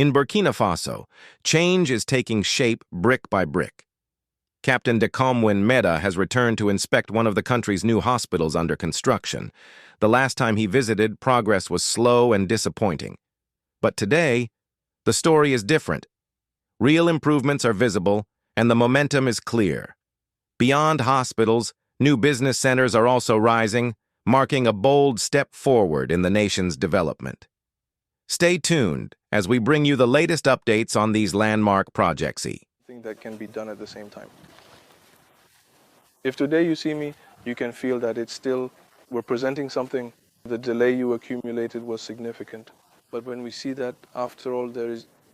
In Burkina Faso, change is taking shape brick by brick. Captain Dekomwin Medah has returned to inspect one of the country's new hospitals under construction. The last time he visited, progress was slow and disappointing. But today, the story is different. Real improvements are visible, and the momentum is clear. Beyond hospitals, new business centers are also rising, marking a bold step forward in the nation's development. Stay tuned as we bring you the latest updates on these landmark projects. Thing that can be done at the same time. If today you see me, you can feel that we're presenting something. The delay you accumulated was significant. But when we see that, after all,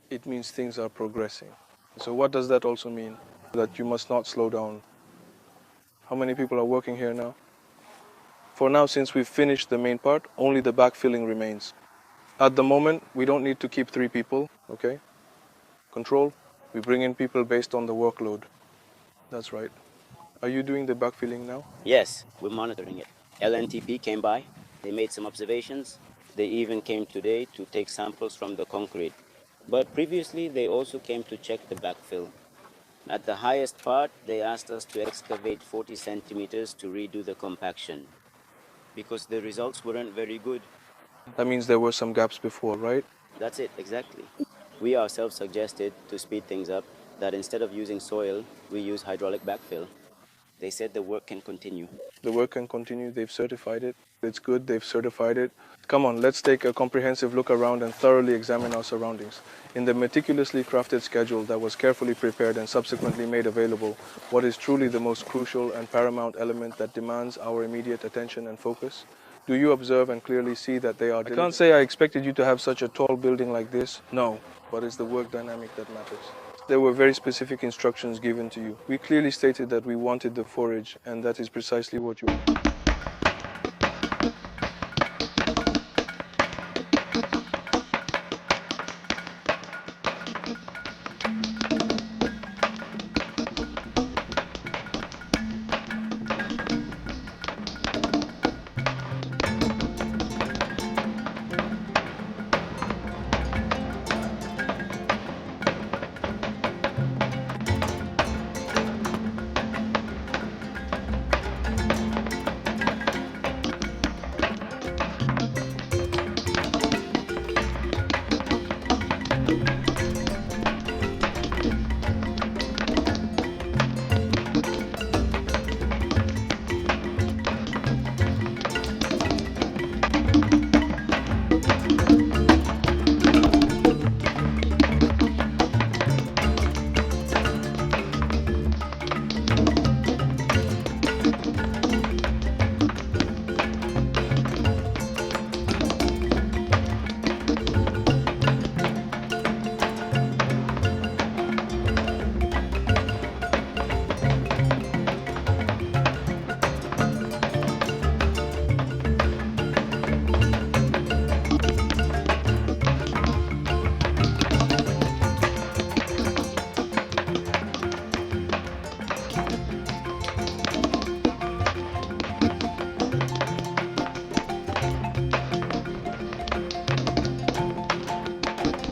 it means things are progressing. So what does that also mean? That you must not slow down. How many people are working here now? For now, since we've finished the main part, only the backfilling remains. At the moment, we don't need to keep 3 people, okay? Control, we bring in people based on the workload. That's right. Are you doing the backfilling now? Yes, we're monitoring it. LNTP came by, they made some observations. They even came today to take samples from the concrete. But previously, they also came to check the backfill. At the highest part, they asked us to excavate 40 centimeters to redo the compaction, because the results weren't very good. That means there were some gaps before, right? That's it, exactly. We ourselves suggested, to speed things up, that instead of using soil, we use hydraulic backfill. They said the work can continue. The work can continue, they've certified it. It's good, they've certified it. Come on, let's take a comprehensive look around and thoroughly examine our surroundings. In the meticulously crafted schedule that was carefully prepared and subsequently made available, what is truly the most crucial and paramount element that demands our immediate attention and focus? Do you observe and clearly see that they are diligent? I can't say I expected you to have such a tall building like this. No, but it's the work dynamic that matters. There were very specific instructions given to you. We clearly stated that we wanted the forage, and that is precisely what you want.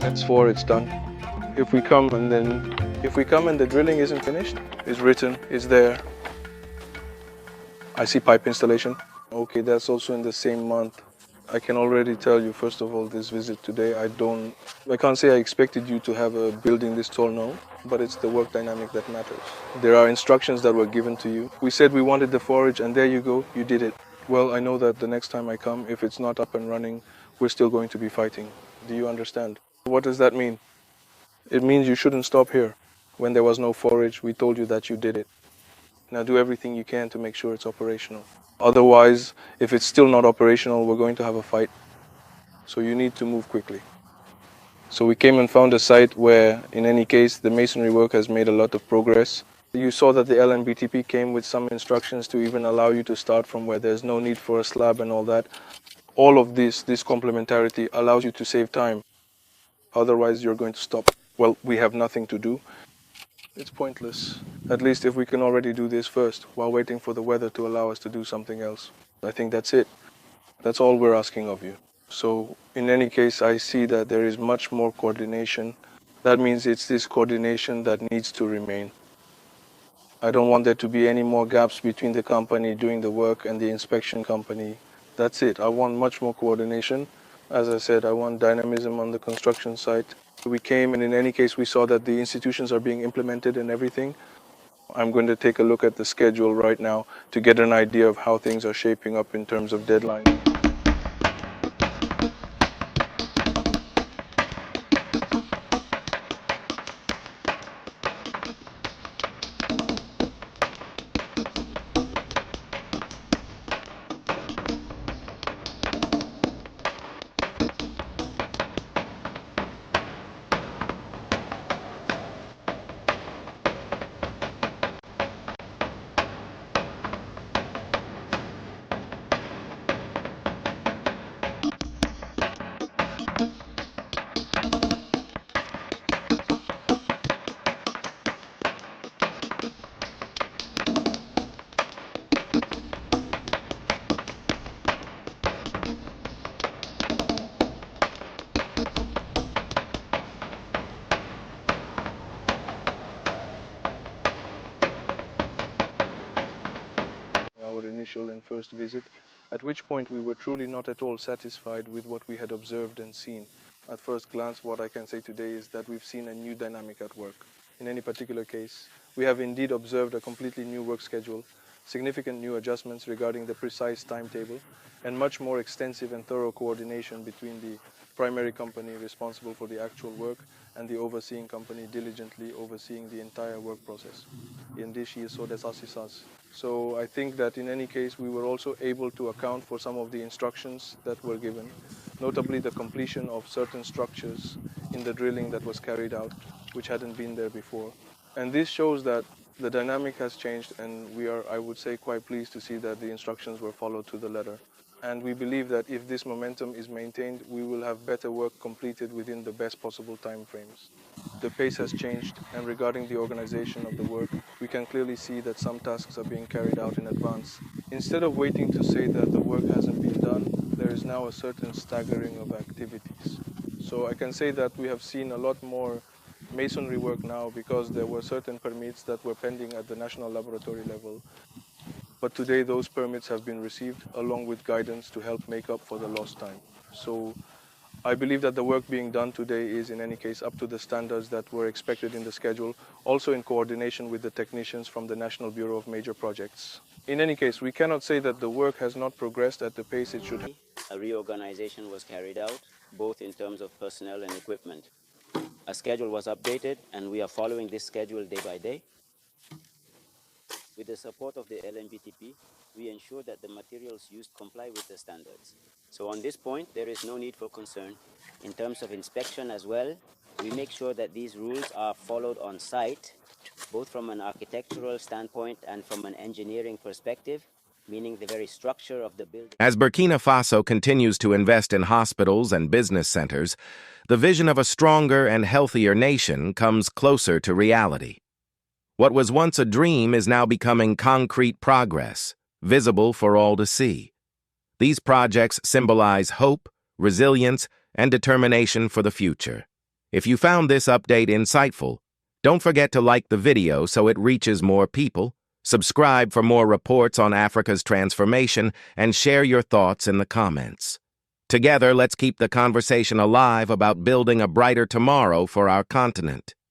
That's 4, it's done. If we come and the drilling isn't finished, it's written, it's there. I see pipe installation. Okay, that's also in the same month. I can already tell you, first of all, this visit today, I can't say I expected you to have a building this tall, no, but it's the work dynamic that matters. There are instructions that were given to you. We said we wanted the forage, and there you go, you did it. Well, I know that the next time I come, if it's not up and running, we're still going to be fighting. Do you understand? What does that mean? It means you shouldn't stop here. When there was no forage, we told you that you did it. Now do everything you can to make sure it's operational. Otherwise, if it's still not operational, we're going to have a fight. So you need to move quickly. So we came and found a site where, in any case, the masonry work has made a lot of progress. You saw that the LNBTP came with some instructions to even allow you to start from where there's no need for a slab and all that. All of this complementarity allows you to save time. Otherwise, you're going to stop. Well, we have nothing to do. It's pointless. At least if we can already do this first, while waiting for the weather to allow us to do something else. I think that's it. That's all we're asking of you. So in any case, I see that there is much more coordination. That means it's this coordination that needs to remain. I don't want there to be any more gaps between the company doing the work and the inspection company. That's it. I want much more coordination. As I said, I want dynamism on the construction site. We came, and in any case, we saw that the institutions are being implemented and everything. I'm going to take a look at the schedule right now to get an idea of how things are shaping up in terms of deadline. Our initial and first visit, at which point we were truly not at all satisfied with what we had observed and seen. At first glance, what I can say today is that we've seen a new dynamic at work. In any particular case, we have indeed observed a completely new work schedule, significant new adjustments regarding the precise timetable, and much more extensive and thorough coordination between the primary company responsible for the actual work and the overseeing company diligently overseeing the entire work process. So I think that in any case, we were also able to account for some of the instructions that were given, notably the completion of certain structures in the drilling that was carried out, which hadn't been there before. And this shows that the dynamic has changed, and we are, I would say, quite pleased to see that the instructions were followed to the letter. And we believe that if this momentum is maintained, we will have better work completed within the best possible time frames. The pace has changed, and regarding the organization of the work, we can clearly see that some tasks are being carried out in advance. Instead of waiting to say that the work hasn't been done, there is now a certain staggering of activities. So I can say that we have seen a lot more masonry work now because there were certain permits that were pending at the national laboratory level. But today those permits have been received along with guidance to help make up for the lost time. So I believe that the work being done today is in any case up to the standards that were expected in the schedule, also in coordination with the technicians from the National Bureau of Major Projects. In any case, we cannot say that the work has not progressed at the pace it should have. A reorganization was carried out, both in terms of personnel and equipment. A schedule was updated, and we are following this schedule day by day. With the support of the LNBTP, we ensure that the materials used comply with the standards. So on this point, there is no need for concern. In terms of inspection as well, we make sure that these rules are followed on site, both from an architectural standpoint and from an engineering perspective, meaning the very structure of the building. As Burkina Faso continues to invest in hospitals and business centers, the vision of a stronger and healthier nation comes closer to reality. What was once a dream is now becoming concrete progress, visible for all to see. These projects symbolize hope, resilience, and determination for the future. If you found this update insightful, don't forget to like the video so it reaches more people, subscribe for more reports on Africa's transformation, and share your thoughts in the comments. Together, let's keep the conversation alive about building a brighter tomorrow for our continent.